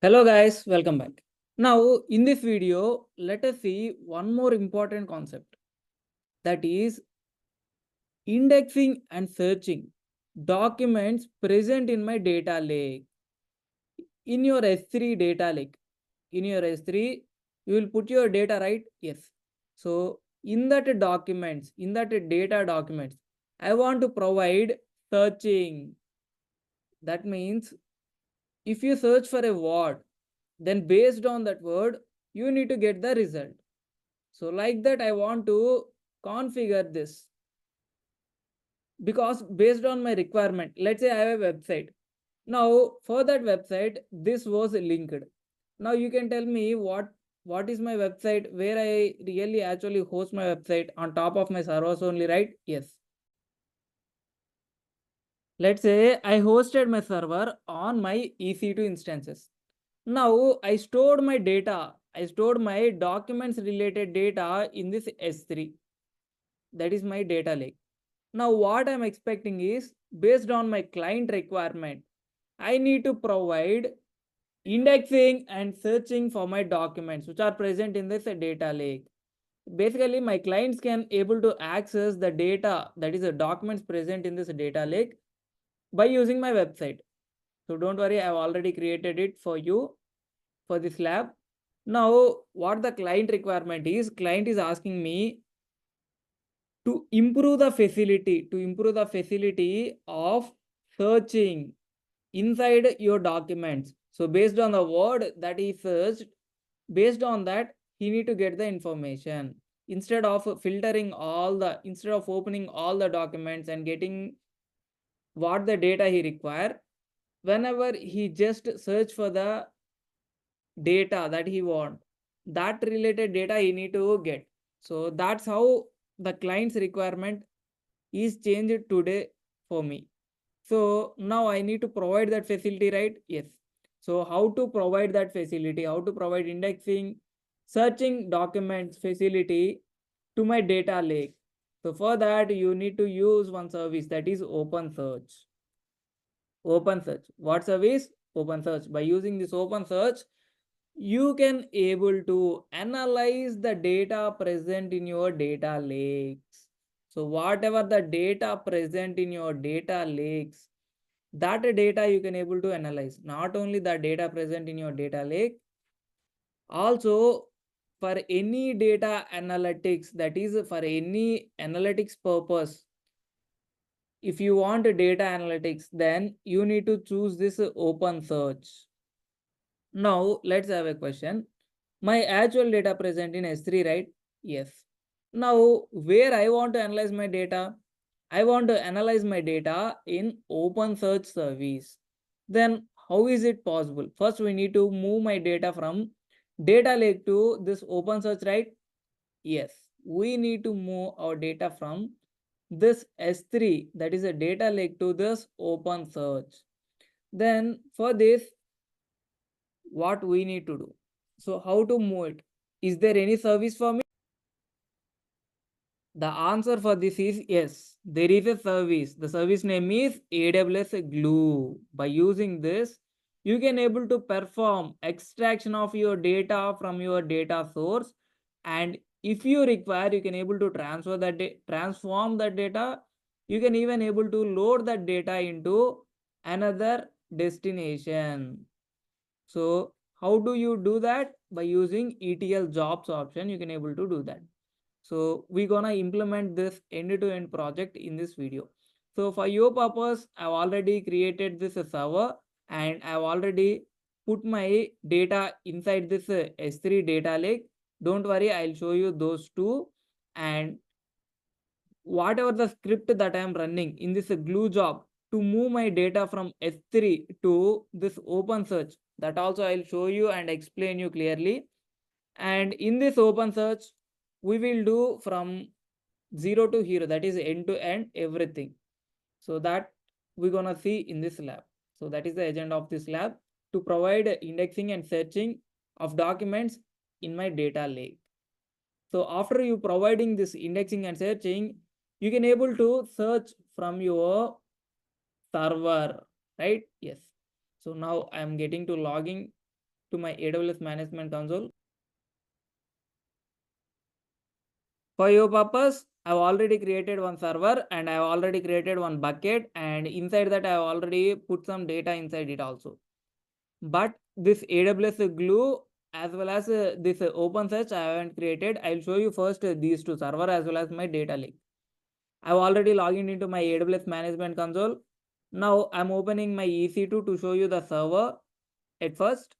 Hello guys, welcome back. Now in this video, let us see one more important concept, that is indexing and searching documents present in my data lake. In your S3 data lake, in your S3, you will put your data, right? Yes. So in that documents, in that data documents, I want to provide searching. That means if you search for a word, then based on that word, you need to get the result. So like that, I want to configure this because based on my requirement, let's say I have a website. Now for that website, this was linked. Now you can tell me what is my website, where I really actually host my website on top of my servers only, right? Yes. Let's say I hosted my server on my EC2 instances. Now I stored my data. I stored my documents related data in this S3. That is my data lake. Now what I'm expecting is based on my client requirement, I need to provide indexing and searching for my documents which are present in this data lake. Basically, my clients can able to access the data, that is the documents present in this data lake, by using my website. So don't worry, I've already created it for you for this lab. Now what the client requirement is, client is asking me to improve the facility of searching inside your documents. So based on the word that he searched, based on that he need to get the information. Instead of opening all the documents and getting what the data he require, whenever he just search for the data that he want, that related data he need to get. So that's how the client's requirement is changed today for me. So now I need to provide that facility, right? Yes. So how to provide that facility, how to provide indexing, searching documents facility to my data lake. So for that you need to use one service, that is OpenSearch. OpenSearch, what service? OpenSearch. By using this OpenSearch, you can able to analyze the data present in your data lakes. So whatever the data present in your data lakes, that data you can able to analyze. Not only the data present in your data lake, also for any data analytics, that is for any analytics purpose, if you want data analytics, then you need to choose this OpenSearch. Now let's have a question. My actual data present in S3, right? Yes. Now where I want to analyze my data? I want to analyze my data in OpenSearch service. Then how is it possible? First we need to move my data from data lake to this OpenSearch, right? Yes. We need to move our data from this S3, that is a data lake, to this OpenSearch. Then for this, what we need to do? So how to move it? Is there any service for me? The answer for this is yes, there is a service. The service name is AWS Glue. By using this, you can able to perform extraction of your data from your data source, and if you require, you can able to transform that data. You can even able to load that data into another destination. So how do you do that? By using ETL jobs option, you can able to do that. So we're gonna implement this end-to-end project in this video. So for your purpose, I've already created this server and I've already put my data inside this S3 data lake. Don't worry, I'll show you those two. And whatever the script that I am running in this glue job to move my data from S3 to this OpenSearch, that also I'll show you and explain you clearly. And in this OpenSearch, we will do from zero to hero, that is end to end everything. So that we're gonna see in this lab. So that is the agenda of this lab, to provide indexing and searching of documents in my data lake. So after you providing this indexing and searching, you can able to search from your server, right? Yes. So now I'm getting to logging to my AWS management console. For your purpose, I've already created one server and I've already created one bucket, and inside that I've already put some data inside it also. But this AWS glue as well as this OpenSearch I haven't created. I'll show you first these two, server as well as my data lake. I've already logged into my AWS management console. Now I'm opening my EC2 to show you the server. At first,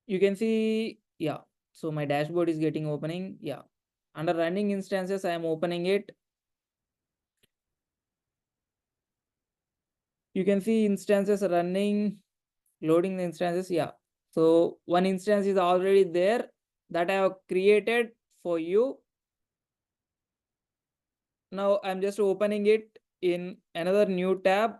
you can see, yeah, so my dashboard is getting opening. Yeah, under running instances, I am opening it. You can see instances running, loading the instances. Yeah, so one instance is already there that I have created for you. Now I'm just opening it in another new tab.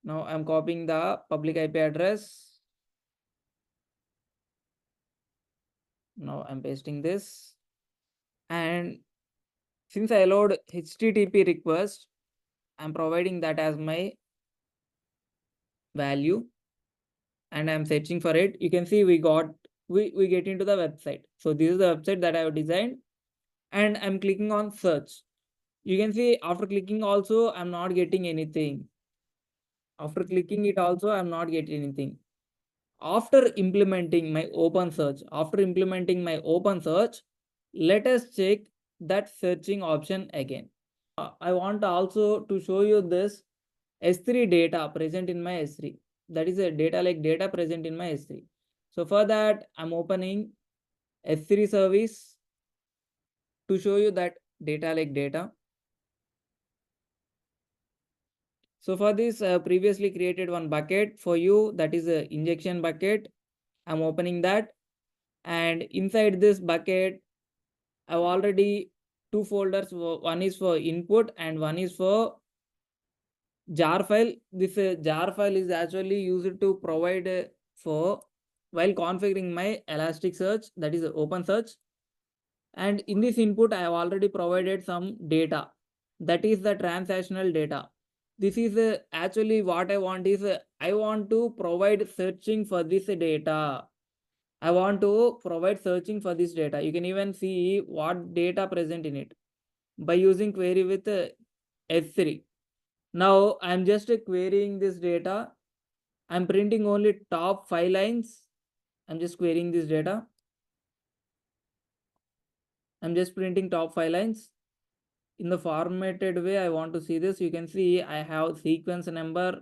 Now I'm copying the public IP address. Now I'm pasting this. And since I allowed HTTP request, I'm providing that as my value and I'm searching for it. You can see we get into the website. So this is the website that I have designed, and I'm clicking on search. You can see after clicking also I'm not getting anything. After clicking it also I'm not getting anything. After implementing my open search, let us check that searching option again. I want also to show you this S3 data present in my S3. That is a data like data present in my S3. So for that, I'm opening S3 service to show you that data like data. So for this, I have previously created one bucket for you, that is a injection bucket. I'm opening that, and inside this bucket, I've already two folders. One is for input and one is for jar file. This jar file is actually used to provide for while configuring my Elasticsearch, that is OpenSearch. And in this input, I have already provided some data, that is the transactional data. This is actually what I want is I want to provide searching for this data. I want to provide searching for this data. You can even see what data present in it by using query with S3. Now I'm just querying this data. I'm printing only top 5 lines. I'm just querying this data. I'm just printing top 5 lines. In the formatted way, I want to see this. You can see I have sequence number,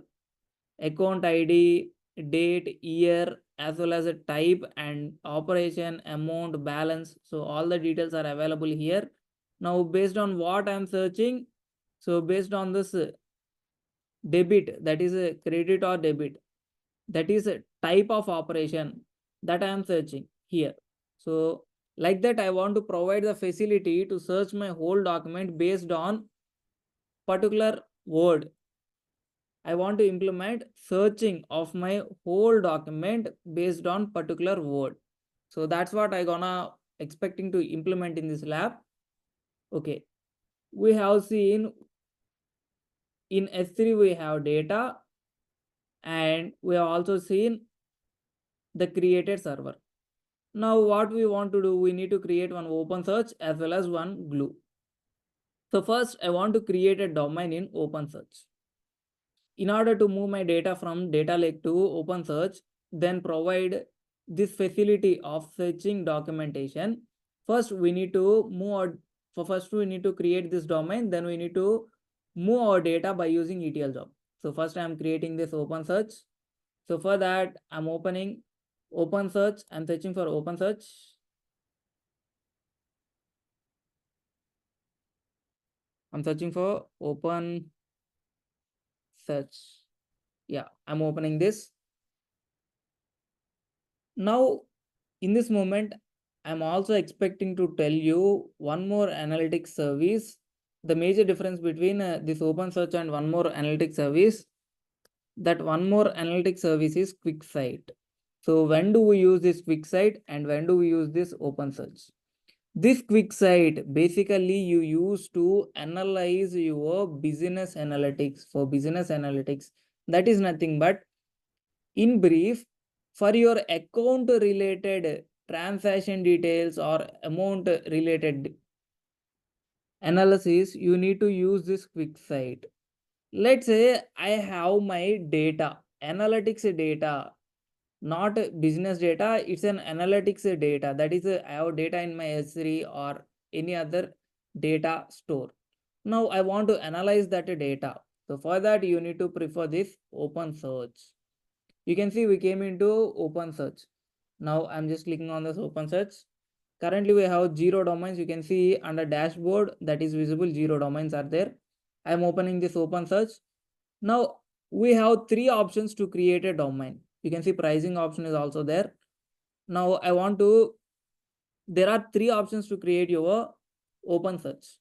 account ID, date, year, as well as a type and operation, amount, balance. So all the details are available here. Now based on what I'm searching, so based on this debit, that is a credit or debit, that is a type of operation that I am searching here. So like that, I want to provide the facility to search my whole document based on particular word. I want to implement searching of my whole document based on particular word. So that's what I gonna expecting to implement in this lab. Okay, we have seen in S3 we have data, and we have also seen the created server. Now what we want to do, we need to create one OpenSearch as well as one glue. So first I want to create a domain in OpenSearch. In order to move my data from data lake to OpenSearch, then provide this facility of searching documentation. First we need to move our, first we need to create this domain, then we need to move our data by using ETL job. So first I am creating this OpenSearch. So for that I'm opening OpenSearch. I'm searching for OpenSearch. I'm searching for OpenSearch. Yeah, I'm opening this. Now in this moment, I'm also expecting to tell you one more analytics service. The major difference between this OpenSearch and one more analytics service, that one more analytics service is QuickSight. So when do we use this QuickSight and when do we use this OpenSearch? This quick site basically you use to analyze your business analytics. For business analytics, that is nothing but, in brief, for your account related transaction details or amount related analysis, you need to use this quick site. Let's say I have my data, analytics data, not business data, it's an analytics data. That is, I have data in my S3 or any other data store. Now I want to analyze that data. So for that, you need to prefer this OpenSearch. You can see we came into OpenSearch. Now I'm just clicking on this OpenSearch. Currently we have 0 domains. You can see under dashboard that is visible, 0 domains are there. I'm opening this OpenSearch. Now we have 3 options to create a domain. You can see pricing option is also there. Now there are 3 options to create your OpenSearch.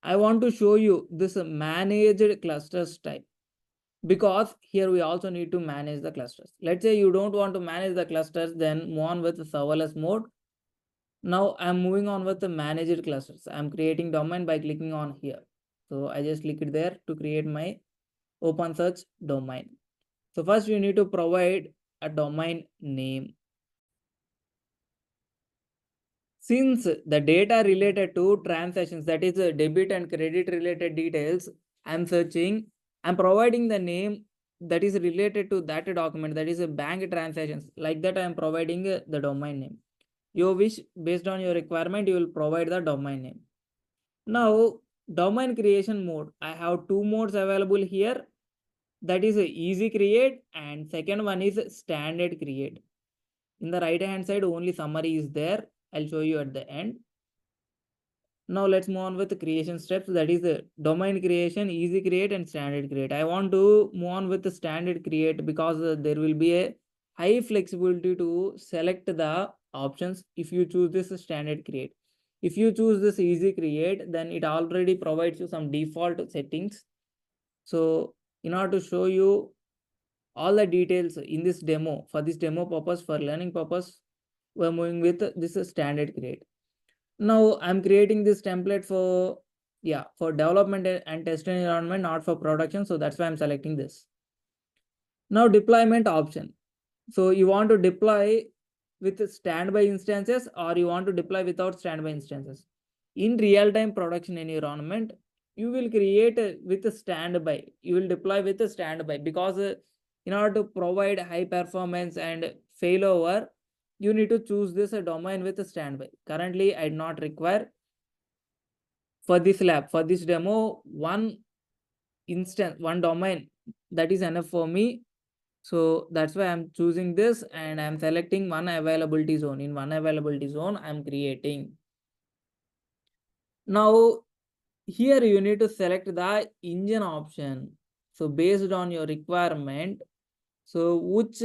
I want to show you this managed clusters type, because here we also need to manage the clusters. Let's say you don't want to manage the clusters, then move on with the serverless mode. Now I'm moving on with the managed clusters. I'm creating domain by clicking on here. So I just click it there to create my OpenSearch domain. So first you need to provide a domain name. Since the data related to transactions, that is debit and credit related details, I'm providing the name that is related to that document, that is a bank transactions. Like that, I'm providing the domain name. You wish, based on your requirement, you will provide the domain name. Now, domain creation mode. I have 2 modes available here. That is easy create, and second one is standard create. In the right hand side, only summary is there. I'll show you at the end. Now let's move on with the creation steps. That is the domain creation, easy create and standard create. I want to move on with the standard create because there will be a high flexibility to select the options if you choose this standard create. If you choose this easy create, then it already provides you some default settings. So in order to show you all the details in this demo, for this demo purpose, for learning purpose, we're moving with this standard create. Now I'm creating this template for development and testing environment, not for production. So that's why I'm selecting this. Now deployment option. So you want to deploy with standby instances, or you want to deploy without standby instances. In real-time production environment, you will create with a standby. You will deploy with a standby because in order to provide high performance and failover, you need to choose this domain with a standby. Currently, I do not require. For this lab, for this demo, one instance, one domain, that is enough for me. So that's why I'm choosing this, and I'm selecting one availability zone. In one availability zone, I'm creating. Now here you need to select the engine option. So based on your requirement, so which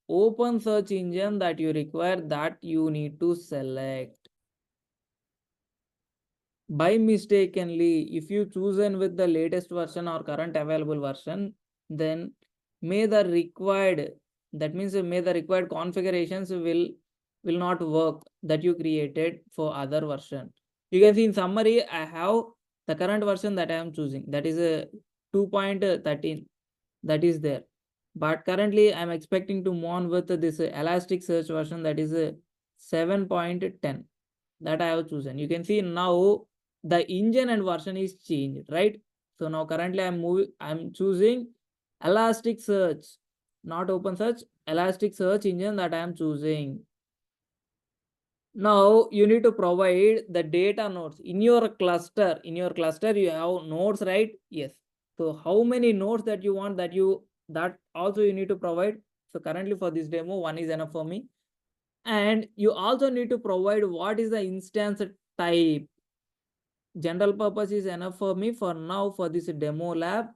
open search engine that you require, that you need to select. By mistakenly, if you chosen with the latest version or current available version, then may the required, that means may the required configurations will not work that you created for other version. You can see in summary, I have the current version that I am choosing, that is a 2.13, that is there. But currently I'm expecting to move on with this Elasticsearch version, that is a 7.10, that I have chosen. You can see now the engine and version is changed, right? So now currently I'm choosing Elasticsearch, not OpenSearch, Elasticsearch engine that I am choosing. Now you need to provide the data nodes in your cluster. In your cluster, you have nodes, right? Yes. So how many nodes that you want, that also you need to provide. So currently for this demo, one is enough for me. And you also need to provide what is the instance type. General purpose is enough for me for now for this demo lab.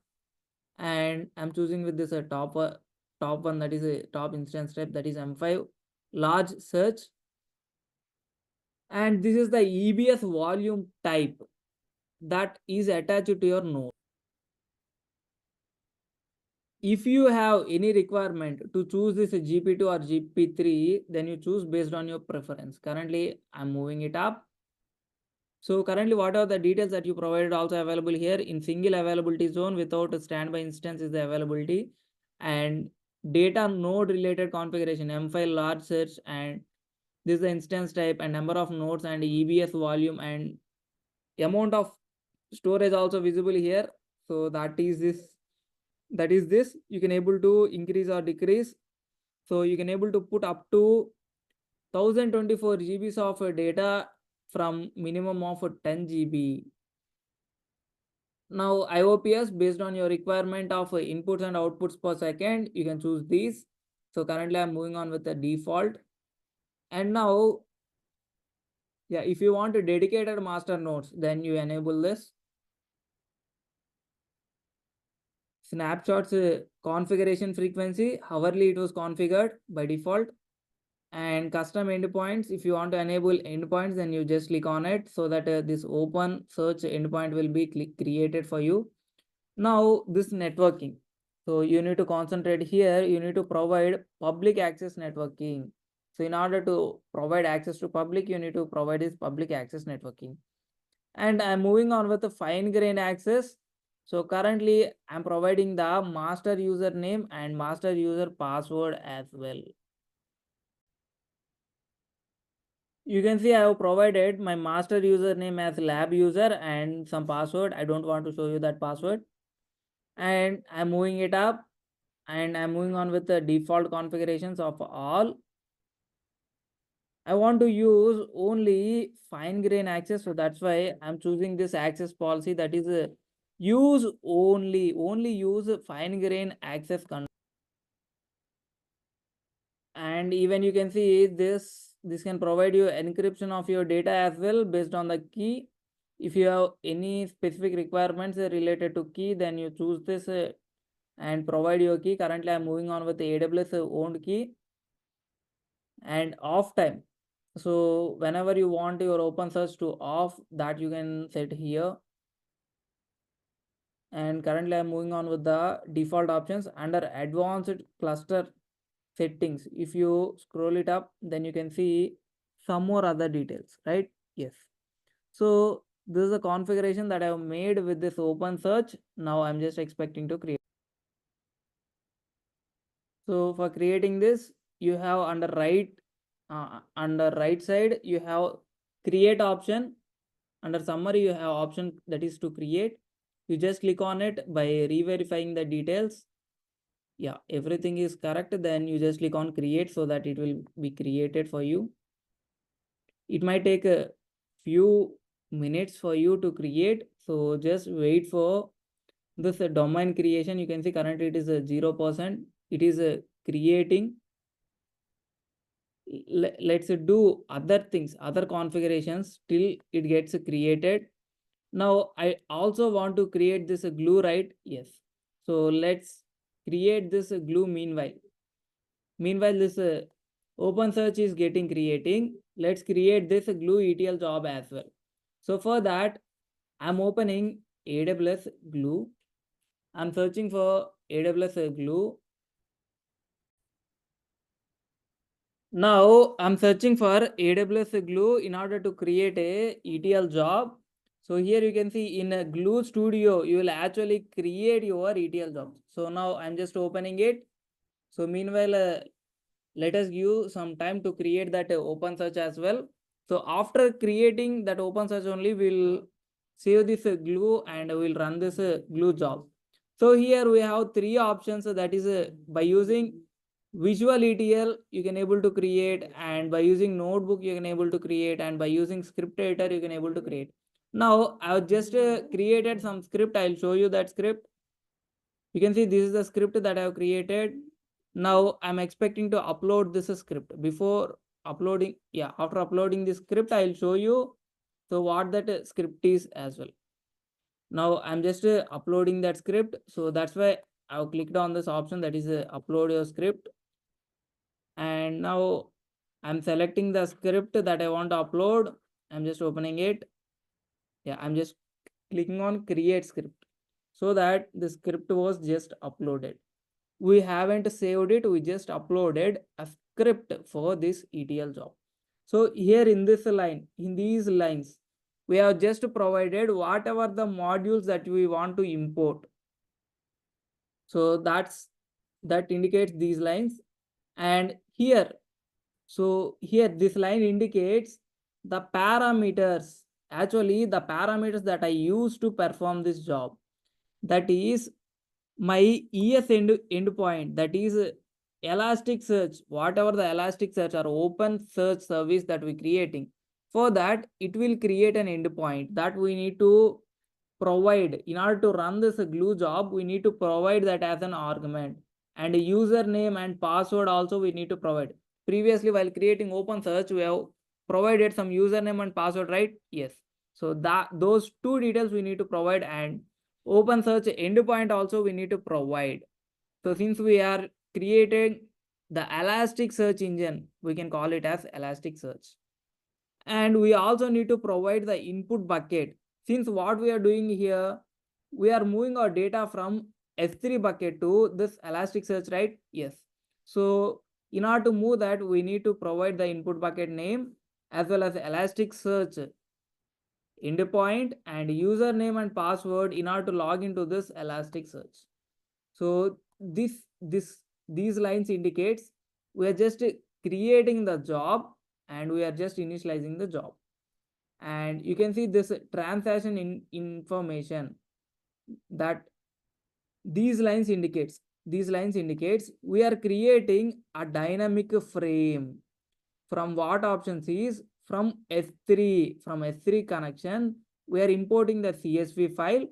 And I'm choosing with this top one, that is a top instance type, that is M5 large search. And this is the EBS volume type that is attached to your node. If you have any requirement to choose this GP2 or GP3, then you choose based on your preference. Currently, I'm moving it up. So currently, what are the details that you provided also available here in single availability zone without a standby instance is the availability, and data node related configuration, M file large search, and this is the instance type and number of nodes and EBS volume and amount of storage also visible here. So that is this you can able to increase or decrease. So you can able to put up to 1024 GBs of data from minimum of 10 GB. Now IOPS based on your requirement of inputs and outputs per second, you can choose these. So currently I'm moving on with the default. And now, yeah, if you want a dedicated master nodes, then you enable this. Snapshots configuration frequency, hourly it was configured by default. And custom endpoints, if you want to enable endpoints, then you just click on it so that this open search endpoint will be created for you. Now this networking, so you need to concentrate here. You need to provide public access networking. So in order to provide access to public, you need to provide this public access networking. And I'm moving on with the fine grained access. So currently I'm providing the master username and master user password as well. You can see I have provided my master username as lab user and some password. I don't want to show you that password. And I'm moving it up, and I'm moving on with the default configurations of all. I want to use only fine grain access, so that's why I'm choosing this access policy, that is use only use fine grain access and even you can see this can provide you encryption of your data as well based on the key. If you have any specific requirements related to key, then you choose this and provide your key. Currently I'm moving on with the AWS owned key. And off time, so whenever you want your OpenSearch to off, that you can set here. And currently I'm moving on with the default options under advanced cluster settings. If you scroll it up, then you can see some more other details, right? Yes. So this is a configuration that I have made with this OpenSearch. Now I'm just expecting to create. So for creating this, you have under right side, you have create option. Under summary, you have option that is to create. You just click on it by re-verifying the details. Yeah, everything is correct. Then you just click on create so that it will be created for you. It might take a few minutes for you to create. So just wait for this domain creation. You can see currently it is a 0%. It is creating. Let's do other things, other configurations till it gets created. Now I also want to create this glue, right? Yes. So let's create this glue meanwhile. Meanwhile, this OpenSearch is getting creating. Let's create this glue ETL job as well. So for that, I'm opening AWS glue. I'm searching for AWS glue. Now I'm searching for AWS glue in order to create a ETL job. So here you can see in a glue studio, you will actually create your ETL job. So now I'm just opening it. So meanwhile, let us give some time to create that OpenSearch as well. So after creating that OpenSearch only, we'll save this glue and we'll run this glue job. So here we have three options. That is by using visual ETL, you can able to create, and by using notebook, you can able to create, and by using script editor, you can able to create. Now I've just created some script. I'll show you that script. You can see this is the script that I have created. Now I'm expecting to upload this script. Before uploading, yeah, after uploading this script, I'll show you so what that script is as well. Now I'm just uploading that script. So that's why I've clicked on this option, that is upload your script. And now I'm selecting the script that I want to upload. I'm just opening it. Yeah, I'm just clicking on create script so that the script was just uploaded. We haven't saved it, we just uploaded a script for this ETL job. So here in this line, in these lines, we have just provided whatever the modules that we want to import. So that indicates these lines. And here, so here this line indicates the parameters, actually the parameters that I use to perform this job. That is my ES endpoint, that is Elasticsearch, whatever the Elasticsearch or open search service that we're creating. For that, it will create an endpoint that we need to provide. In order to run this glue job, we need to provide that as an argument, and username and password also we need to provide. Previously, while creating OpenSearch, we have provided some username and password, right? Yes. So that those two details we need to provide, and OpenSearch endpoint also we need to provide. So since we are creating the Elasticsearch engine, we can call it as Elasticsearch. And we also need to provide the input bucket. Since what we are doing here, we are moving our data from S3 bucket to this Elasticsearch, right? Yes. So in order to move that, we need to provide the input bucket name as well as Elasticsearch endpoint and username and password in order to log into this Elasticsearch. So these lines indicates we are just creating the job and we are just initializing the job. And you can see this transaction information that these lines indicates we are creating a dynamic frame. From what options is from S3 connection, we are importing the CSV file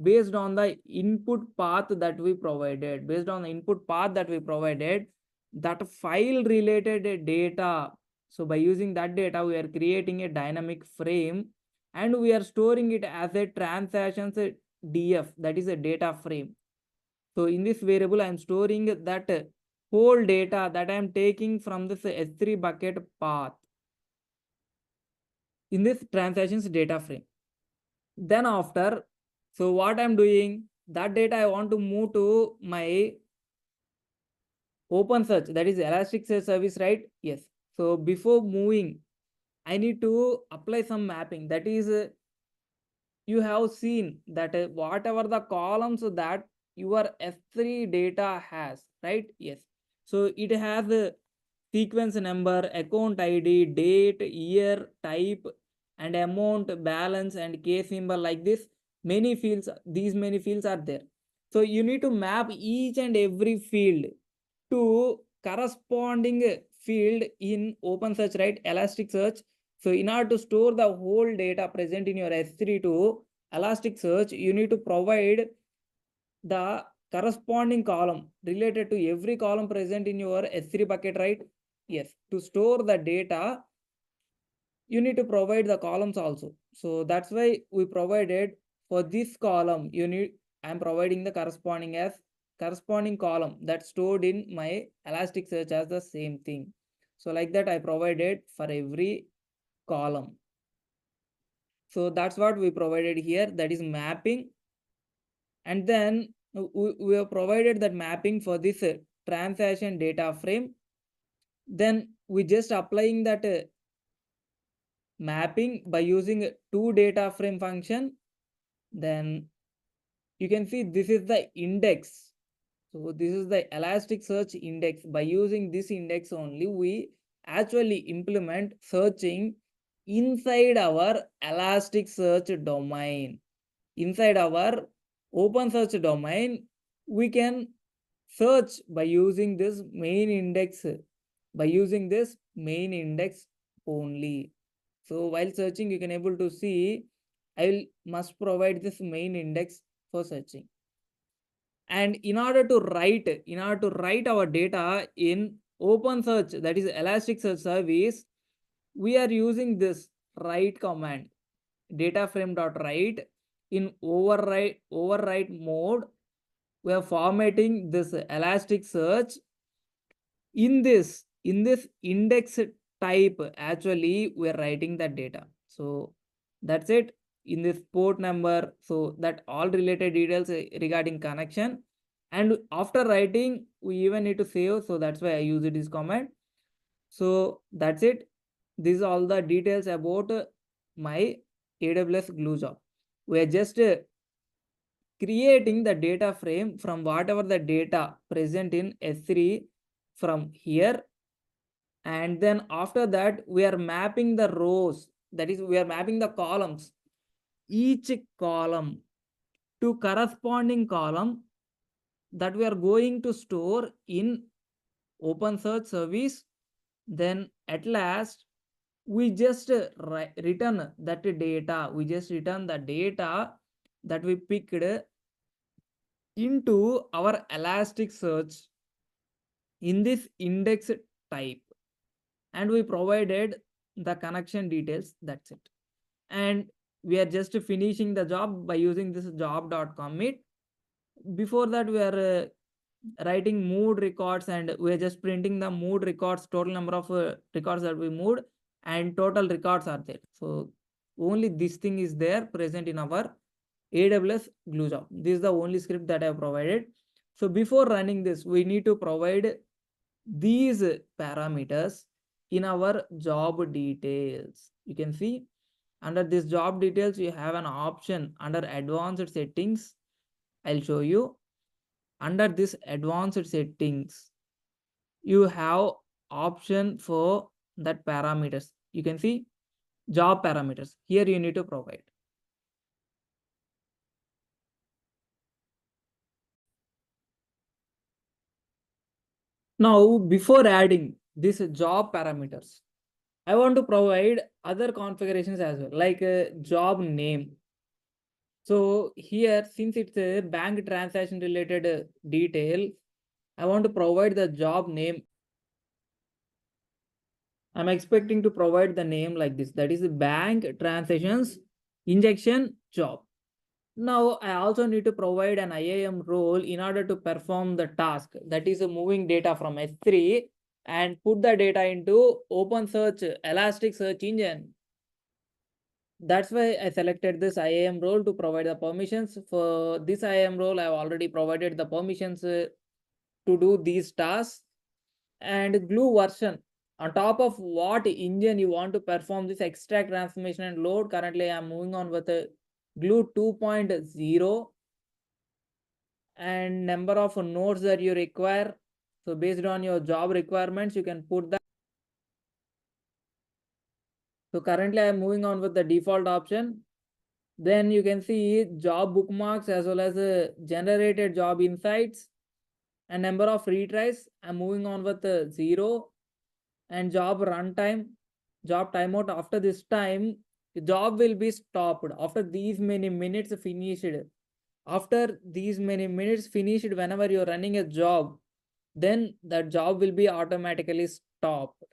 based on the input path that we provided. Based on the input path that we provided, that file related data. So by using that data, we are creating a dynamic frame and we are storing it as a transactions DF, that is a data frame. So in this variable, I am storing that whole data that I am taking from this S3 bucket path in this transactions data frame. Then after, so what I'm doing, that data I want to move to my OpenSearch, that is Elasticsearch service, right? Yes. So before moving, I need to apply some mapping. That is, you have seen that whatever the columns that your S3 data has, right? Yes. So it has a sequence number, account ID, date, year, type, and amount, balance, and case symbol like this. Many fields, these many fields are there. So you need to map each and every field to corresponding field in OpenSearch, right? Elasticsearch. So in order to store the whole data present in your S3 to Elasticsearch, you need to provide the corresponding column related to every column present in your S3 bucket, right? Yes. To store the data, you need to provide the columns also. So that's why we provided for this column, I'm providing the corresponding column that's stored in my Elasticsearch as the same thing. So like that I provided for every column. So that's what we provided here, that is mapping. And then we have provided that mapping for this transaction data frame. Then we just applying that mapping by using two data frame function. Then you can see this is the index. So this is the Elasticsearch index. By using this index only, we actually implement searching inside our Elasticsearch domain. Inside our OpenSearch domain, we can search by using this main index. By using this main index only. So while searching, you can able to see must provide this main index for searching. And in order to write our data in OpenSearch, that is Elasticsearch service, we are using this write command, data frame.write. In overwrite mode, we are formatting this Elasticsearch in this index type. Actually we are writing that data. So that's it. In this port number, so that all related details regarding connection. And after writing, we even need to save, so that's why I use this command. So that's it. These are all the details about my AWS glue job. We are just creating the data frame from whatever the data present in S3 from here. And then after that, we are mapping the rows. That is, we are mapping the columns. Each column to corresponding column that we are going to store in OpenSearch service. Then at last, we just return that data. We just return the data that we picked into our Elasticsearch in this index type, and we provided the connection details. That's it. And we are just finishing the job by using this job.commit. Before that, we are writing moved records, and we are just printing the moved records, total number of records that we moved, and total records are there. So only this thing is there present in our AWS glue job. This is the only script that I have provided. So before running this, we need to provide these parameters in our job details. You can see under this job details, you have an option under advanced settings. I'll show you. Under this advanced settings, you have option for that parameters. You can see job parameters. Here you need to provide. Now, before adding this job parameters, I want to provide other configurations as well, like a job name. So here, since it's a bank transaction related detail, I want to provide the job name. I'm expecting to provide the name like this. That is bank transactions injection job. Now I also need to provide an IAM role in order to perform the task, that is moving data from S3 and put the data into OpenSearch Elasticsearch engine. That's why I selected this IAM role to provide the permissions. For this IAM role, I have already provided the permissions to do these tasks. And glue version, on top of what engine you want to perform this extract, transformation, and load. Currently, I'm moving on with a glue 2.0 and number of nodes that you require. So based on your job requirements, you can put that. So currently I'm moving on with the default option. Then you can see job bookmarks as well as generated job insights and number of retries. I'm moving on with 0 and job runtime, job timeout. After this time, the job will be stopped after these many minutes finished. After these many minutes finished, whenever you're running a job, then that job will be automatically stopped.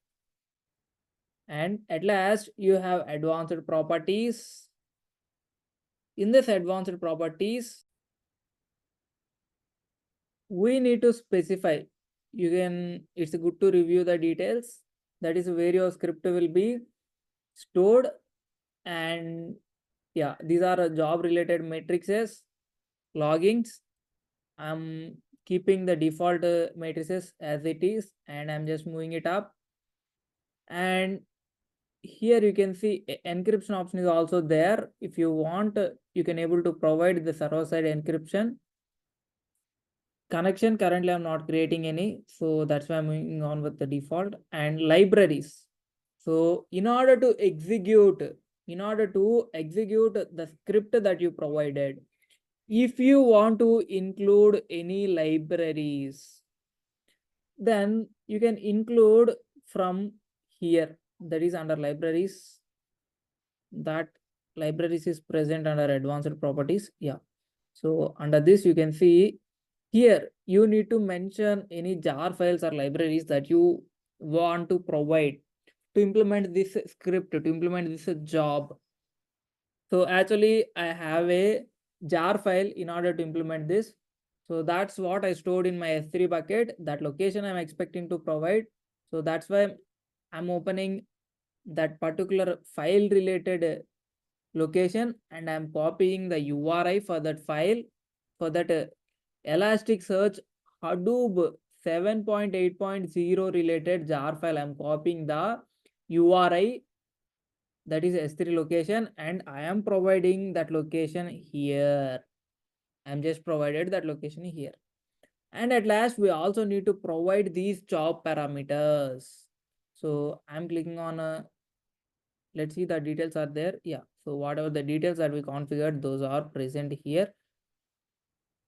And at last, you have advanced properties. In this advanced properties, we need to specify. You can, it's good to review the details. That is where your script will be stored. And yeah, these are job related matrices, logins. I'm keeping the default matrices as it is, and I'm just moving it up. And here you can see encryption option is also there. If you want, you can able to provide the server side encryption. Connection, currently I'm not creating any, so that's why I'm moving on with the default. And libraries. So in order to execute the script that you provided, if you want to include any libraries, then you can include from here. That is under libraries. That libraries is present under advanced properties. Yeah. So under this, you can see here, you need to mention any jar files or libraries that you want to provide to implement this script, to implement this job. So actually, I have a jar file in order to implement this. So that's what I stored in my S3 bucket, that location I'm expecting to provide. So that's why I'm opening that particular file related location, and I'm copying the URI for that file, for that Elasticsearch Hadoop 7.8.0 related jar file. I'm copying the URI that is S3 location, and I am providing that location here. I'm just provided that location here. And at last, we also need to provide these job parameters. So I'm clicking on let's see the details are there. Yeah. So whatever the details that we configured, those are present here.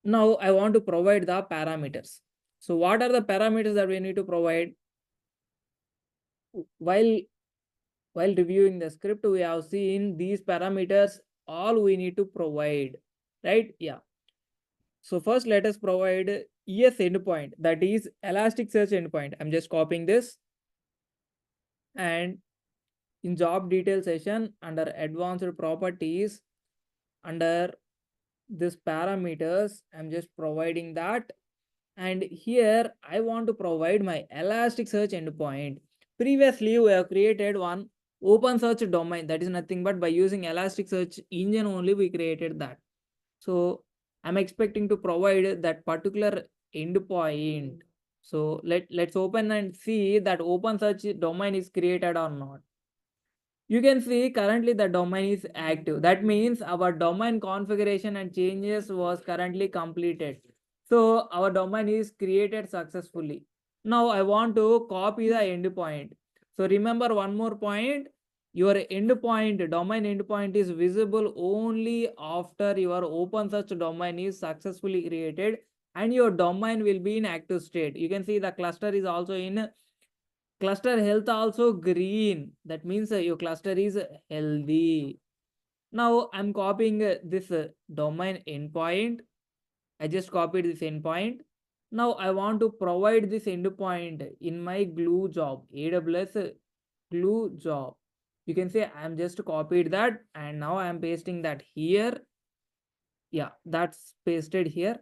Now I want to provide the parameters. So what are the parameters that we need to provide? While reviewing the script, we have seen these parameters, all we need to provide, right? Yeah. So first let us provide ES endpoint, that is Elasticsearch endpoint. I'm just copying this, and in job detail session under advanced properties, under this parameters, I'm just providing that. And here I want to provide my Elasticsearch endpoint. Previously we have created one OpenSearch domain, that is nothing but by using Elasticsearch engine only we created that. So I'm expecting to provide that particular endpoint. So let's open and see that OpenSearch domain is created or not. You can see currently the domain is active. That means our domain configuration and changes was currently completed. So our domain is created successfully. Now I want to copy the endpoint. So remember one more point, your endpoint, domain endpoint is visible only after your OpenSearch domain is successfully created and your domain will be in active state. You can see the cluster is also in cluster health also green. That means your cluster is healthy. Now I'm copying this domain endpoint. I just copied this endpoint. Now I want to provide this endpoint in my glue job, AWS glue job. You can say I'm just copied that and now I'm pasting that here. Yeah, that's pasted here.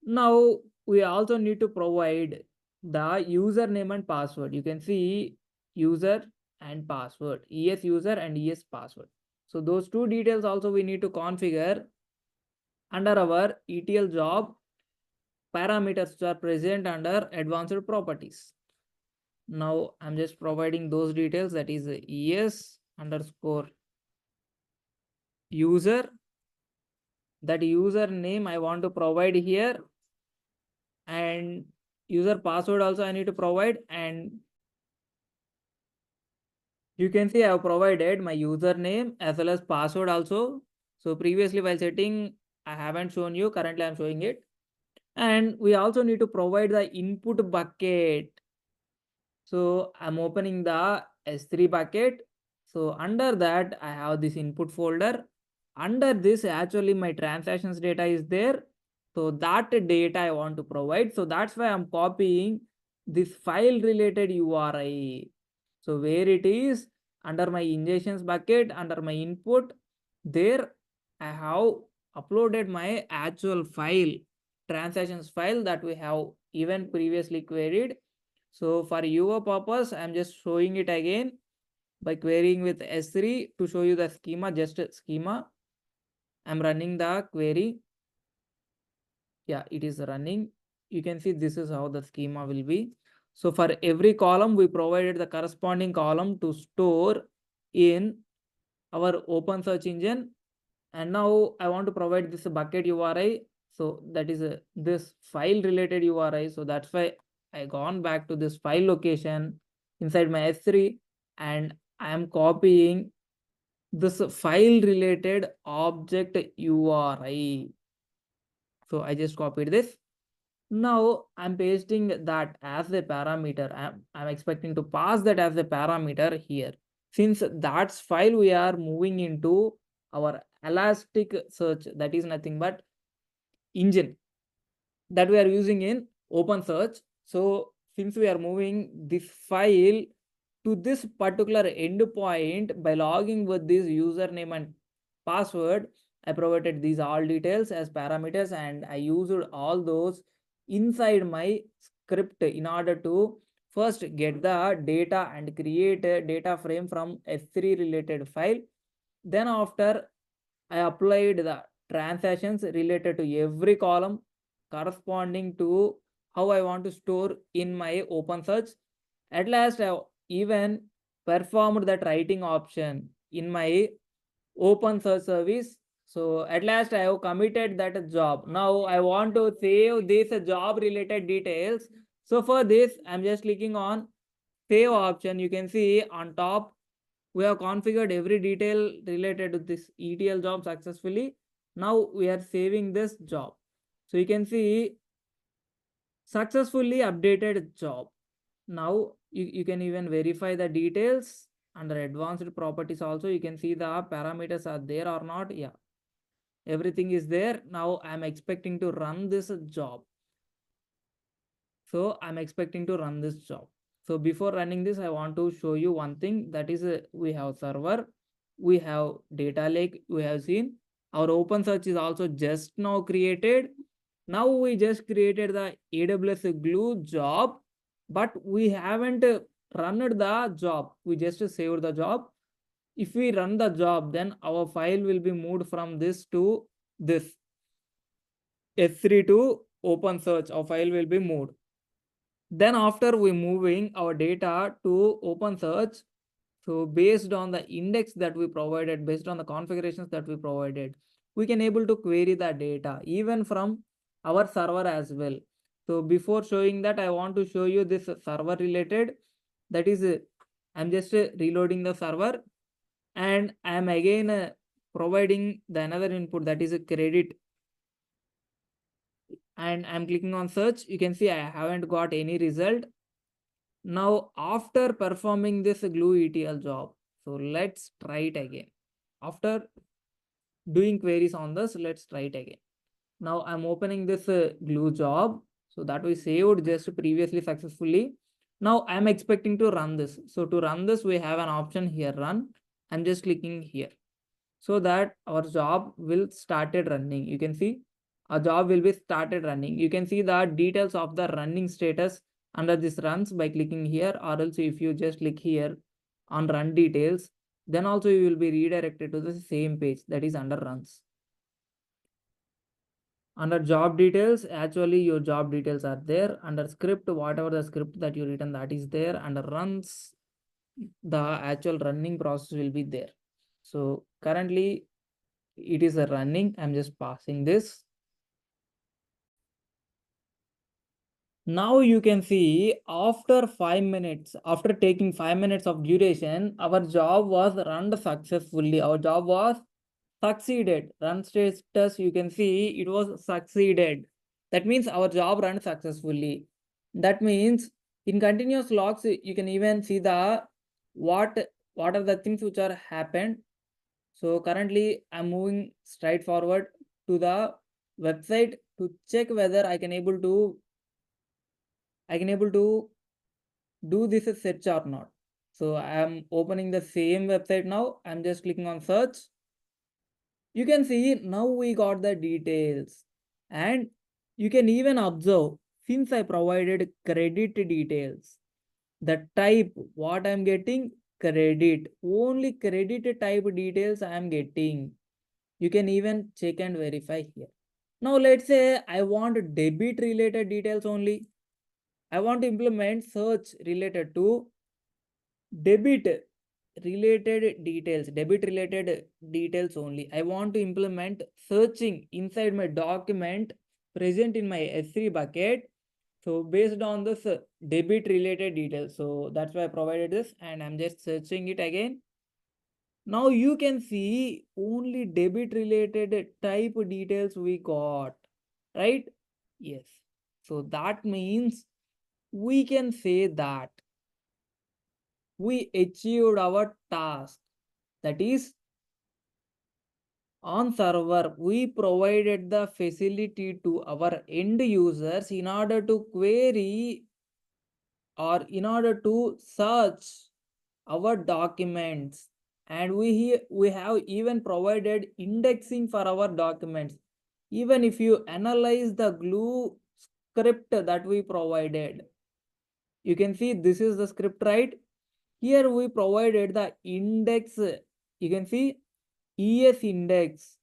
Now we also need to provide the username and password. You can see user and password, ES user and ES password. So those two details also we need to configure under our ETL job parameters which are present under advanced properties. Now I'm just providing those details, that is ES underscore user. That username I want to provide here, and user password also I need to provide. And you can see I have provided my username as well as password also. So previously while setting, I haven't shown you, currently I'm showing it. And we also need to provide the input bucket. So I'm opening the S3 bucket. So under that, I have this input folder. Under this, actually my transactions data is there. So that data I want to provide. So that's why I'm copying this file related URI. So where it is, under my ingestions bucket, under my input, there I have uploaded my actual file, transactions file that we have even previously queried. So for your purpose, I'm just showing it again by querying with S3 to show you the schema, just schema. I'm running the query. Yeah, it is running. You can see this is how the schema will be. So for every column, we provided the corresponding column to store in our OpenSearch engine. And now I want to provide this bucket URI. So that is this file related URI. So that's why I gone back to this file location inside my S3 and I am copying this file related object URI. So I just copied this. Now I'm pasting that as a parameter. I'm expecting to pass that as a parameter here. Since that's file we are moving into our Elasticsearch, that is nothing but engine that we are using in OpenSearch. So since we are moving this file to this particular endpoint by logging with this username and password, I provided these all details as parameters and I used all those inside my script in order to first get the data and create a data frame from S3 related file. Then after I applied the transactions related to every column corresponding to how I want to store in my OpenSearch. At last, I even performed that writing option in my OpenSearch service. So at last I have committed that job. Now I want to save this job related details. So for this, I'm just clicking on save option. You can see on top, we have configured every detail related to this ETL job successfully. Now we are saving this job. So you can see successfully updated job. Now you can even verify the details under advanced properties also. You can see the parameters are there or not. Yeah, everything is there. Now I'm expecting to run this job. So I'm expecting to run this job. So before running this, I want to show you one thing, that is we have server, we have data lake, we have seen our OpenSearch is also just now created. Now we just created the AWS glue job, but we haven't run the job. We just saved the job. If we run the job, then our file will be moved from this to this S3 to OpenSearch. Our file will be moved. Then after we moving our data to OpenSearch, so based on the index that we provided, based on the configurations that we provided, we can able to query the data even from our server as well. So before showing that, I want to show you this server related. That is, I'm just reloading the server, and I am again providing the another input, that is a credit, and I'm clicking on search. You can see I haven't got any result. Now after performing this glue ETL job, so let's try it again. After doing queries on this, let's try it again. Now I'm opening this glue job, so that we saved just previously successfully. Now I'm expecting to run this. So to run this, we have an option here, run. I'm just clicking here, so that our job will started running. You can see our job will be started running. You can see the details of the running status under this runs by clicking here, or else if you just click here on run details, then also you will be redirected to the same page, that is under runs. Under job details, actually your job details are there. Under script, whatever the script that you written, that is there. Under runs, the actual running process will be there. So currently it is a running. I'm just passing this. Now you can see after 5 minutes, after taking 5 minutes of duration, our job was run successfully. Our job was succeeded. Run status, you can see it was succeeded. That means our job ran successfully. That means in continuous logs, you can even see the what are the things which are happened. So currently I'm moving straight forward to the website to check whether I can able to do this search or not. So I'm opening the same website now. I'm just clicking on search. You can see now we got the details, and you can even observe, since I provided credit details, the type what I'm getting, credit, only credit type details I am getting. You can even check and verify here. Now let's say I want debit related details only. I want to implement search related to debit debit related details only. I want to implement searching inside my document present in my S3 bucket. So based on this debit related details, so that's why I provided this, and I'm just searching it again. Now you can see only debit related type details we got, right? Yes. So that means we can say that we achieved our task. That is, on server, we provided the facility to our end users in order to query or in order to search our documents, and we have even provided indexing for our documents. Even if you analyze the glue script that we provided, you can see this is the script, right? Here we provided the index. You can see ES index.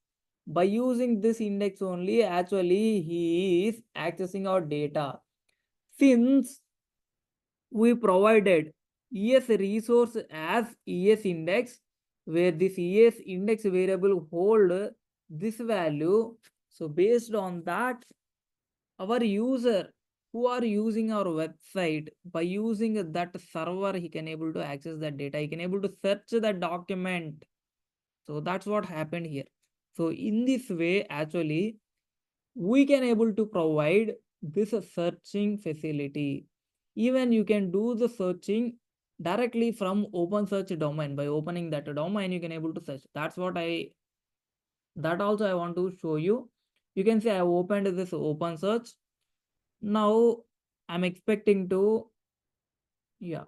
By using this index only, actually he is accessing our data. Since we provided ES resource as ES index, where this ES index variable hold this value. So based on that, our user who are using our website, by using that server, he can able to access that data, he can able to search that document. So that's what happened here. So in this way, actually, we can able to provide this searching facility. Even you can do the searching directly from OpenSearch domain. By opening that domain, you can able to search. That also I want to show you. You can say I opened this OpenSearch. Now I'm expecting to, yeah,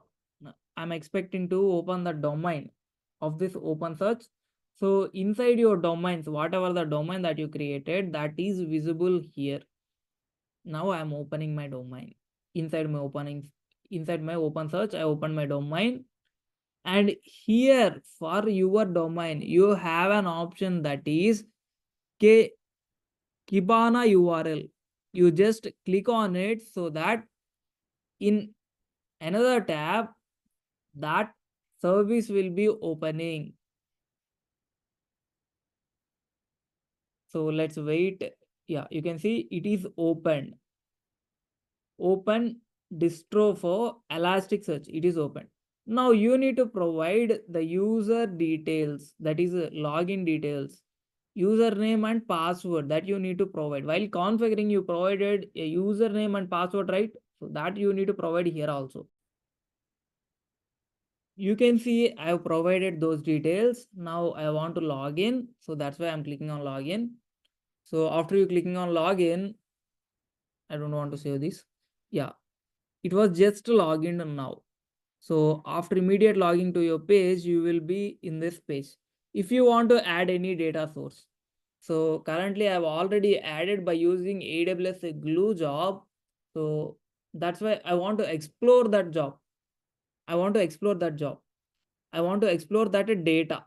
I'm expecting to open the domain of this OpenSearch. So inside your domains, whatever the domain that you created, that is visible here. Now I'm opening my domain. Inside my OpenSearch, I open my domain. And here for your domain, you have an option that is Kibana URL. You just click on it so that in another tab, that service will be opening. So let's wait. Yeah, you can see it is open. Open distro for Elasticsearch. It is open. Now you need to provide the user details, that is login details, username and password that you need to provide. While configuring, you provided a username and password, right? So that you need to provide here also. You can see I have provided those details. Now I want to log in. So that's why I'm clicking on login. So after you clicking on login, I don't want to save this. Yeah, it was just login now. So after immediate logging to your page, you will be in this page. If you want to add any data source. So currently I've already added by using AWS Glue job. So that's why I want to explore that job. I want to explore that job. I want to explore that data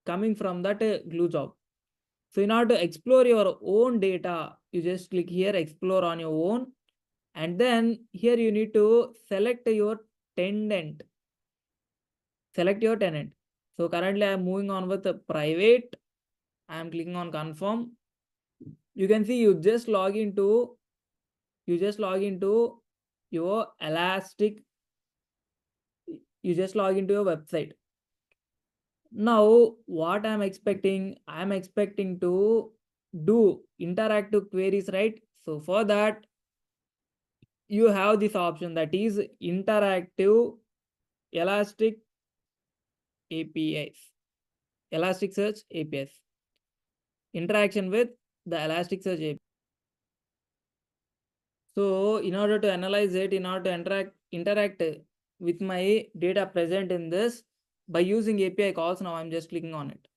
coming from that Glue job. So in order to explore your own data, you just click here, explore on your own. And then here you need to select your tenant. Select your tenant. So currently I'm moving on with the private. I'm clicking on confirm. You can see you just log into your Elastic. You just log into your website. Now what I'm expecting to do interactive queries, right? So for that, you have this option that is interactive Elastic APIs, Elasticsearch APIs, interaction with the Elasticsearch API. So in order to analyze it, in order to interact with my data present in this by using API calls, now I'm just clicking on it.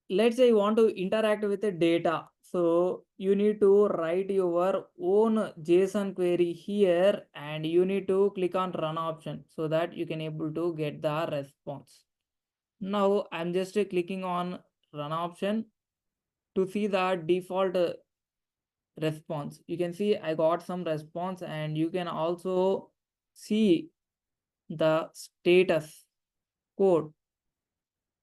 Let's say you want to interact with the data. So you need to write your own JSON query here and you need to click on run option so that you can able to get the response. Now I'm just clicking on run option to see the default response. You can see I got some response and you can also see the status code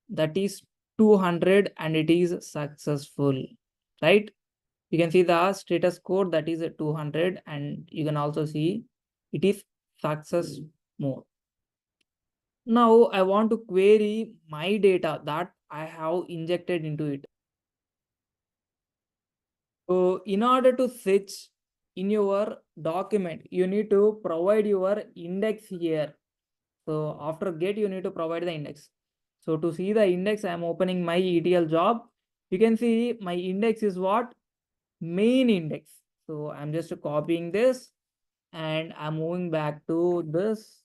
that is 200 and it is successful, right? You can see the status code that is 200 and you can also see it is success mode. Now I want to query my data that I have injected into it. So in order to fetch in your document, you need to provide your index here. So after get, you need to provide the index. So to see the index, I am opening my ETL job. You can see my index is what? Main index. So I'm just copying this and I'm moving back to this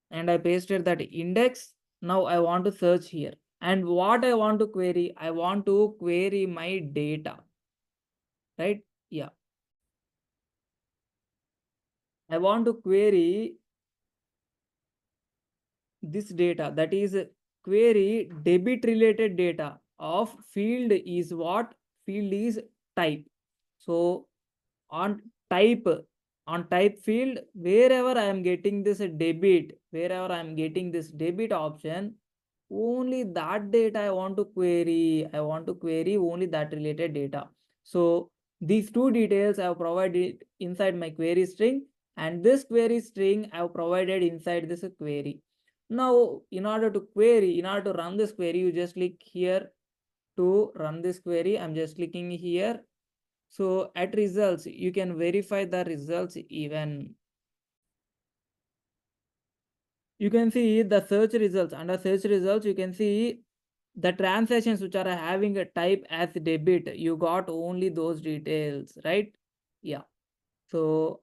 and I pasted that index. Now I want to search here. And what I want to query? I want to query my data, right? Yeah. I want to query this data, that is query debit related data of field is what? Field is type. So on type, on type field, wherever I am getting this debit, option, only that data I want to query. I want to query only that related data. So these two details I have provided inside my query string, and this query string I have provided inside this query. Now, in order to run this query, you just click here to run this query. I'm just clicking here. So at results, you can verify the results even. You can see the search results. Under search results, you can see the transactions which are having a type as debit. You got only those details, right? Yeah. So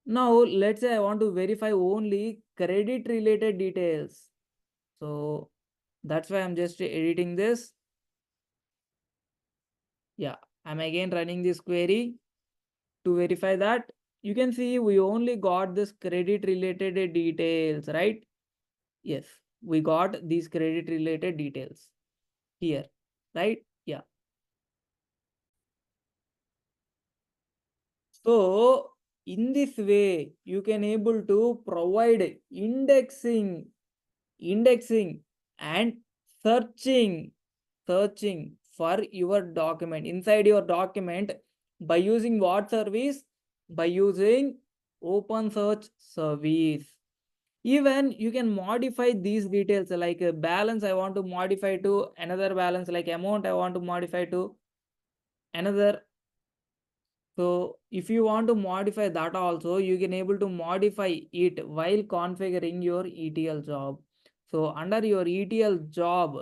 now let's say I want to verify only credit related details. So that's why I'm just editing this. Yeah, I'm again running this query to verify that. You can see we only got this credit related details, right? Yes, we got these credit related details here, right? Yeah. So in this way, you can able to provide indexing and searching for your document inside your document by using what service? By using OpenSearch service. Even you can modify these details like a balance I want to modify to another balance, like amount I want to modify to another. So if you want to modify that also, you can able to modify it while configuring your ETL job. So under your ETL job,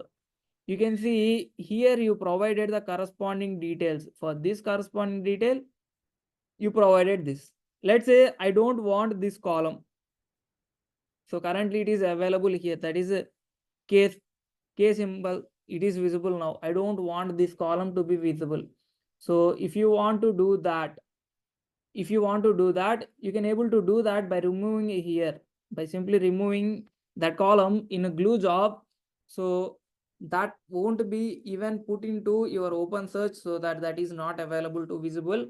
you can see here you provided the corresponding details. For this corresponding detail, you provided this. Let's say I don't want this column. So currently it is available here. That is a case symbol. It is visible now. I don't want this column to be visible. So if you want to do that, you can able to do that by removing it here, by simply removing that column in a glue job. So that won't be even put into your open search, so that is not available to visible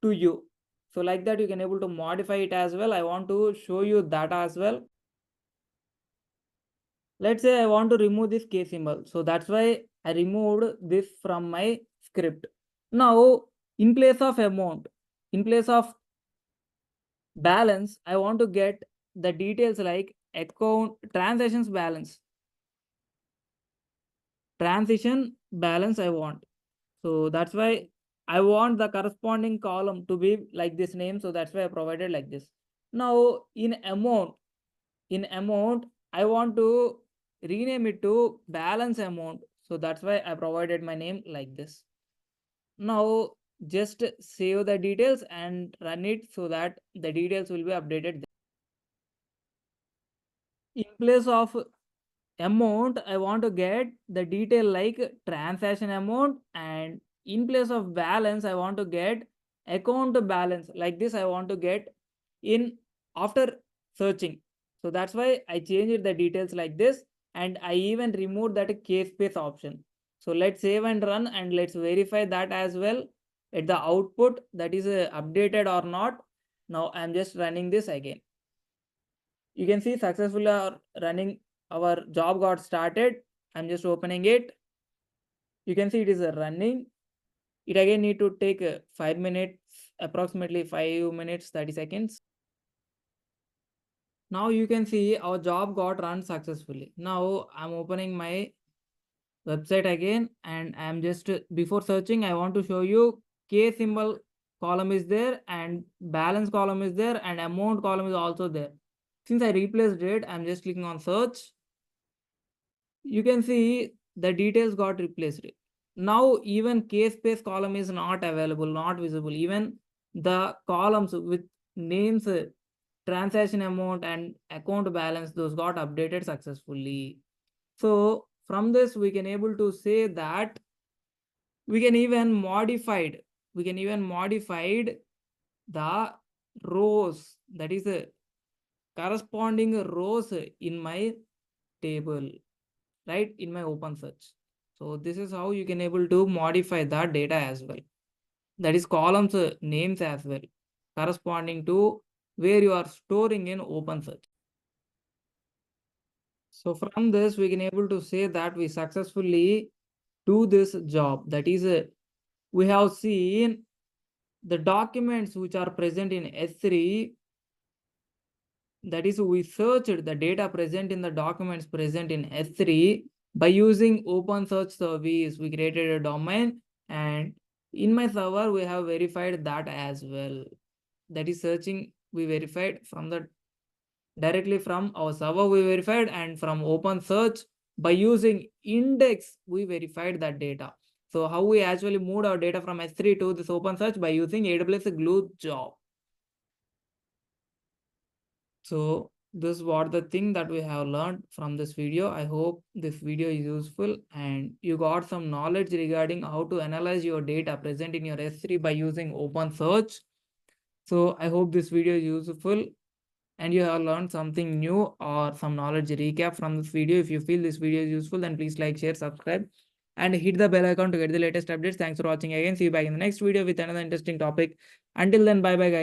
to you. So like that you can able to modify it as well. I want to show you that as well. Let's say I want to remove this case symbol, so that's why I removed this from my script. Now in place of amount, in place of balance, I want to get the details like account transition balance I want. So that's why I want the corresponding column to be like this name. So that's why I provided like this. Now in amount, I want to rename it to balance amount. So that's why I provided my name like this. Now just save the details and run it so that the details will be updated. In place of amount, I want to get the detail like transaction amount, and in place of balance I want to get account balance. Like this I want to get in after searching. So that's why I changed the details like this, and I even removed that case space option. So let's save and run, and let's verify that as well at the output, that is updated or not. Now I'm just running this again. You can see successfully running, our job got started. I'm just opening it. You can see it is running. It again need to take 5 minutes, approximately 5 minutes 30 seconds. Now you can see our job got run successfully. Now I'm opening my website again, and I'm just before searching I want to show you case symbol column is there, and balance column is there, and amount column is also there. Since I replaced it, I'm just clicking on search. You can see the details got replaced. Now even case space column is not available, not visible. Even the columns with names, transaction amount and account balance, those got updated successfully. So from this we can able to say that we can even modified the rows, that is corresponding rows in my table, right, in my open search. So this is how you can able to modify that data as well, that is columns names as well. corresponding to where you are storing in OpenSearch. So from this, we can able to say that we successfully do this job. That is, we have seen the documents which are present in S3. That is, we searched the data present in the documents present in S3 by using OpenSearch service. We created a domain, and in my server, we have verified that as well. That is searching, we verified from the directly from our server, we verified, and from OpenSearch by using index, we verified that data. So how we actually moved our data from S3 to this OpenSearch by using AWS Glue job. So this is what the thing that we have learned from this video. I hope this video is useful and you got some knowledge regarding how to analyze your data present in your S3 by using OpenSearch. So I hope this video is useful and you have learned something new or some knowledge recap from this video. If you feel this video is useful, then please like, share, subscribe, and hit the bell icon to get the latest updates. Thanks for watching again. See you back in the next video with another interesting topic. Until then, bye bye guys.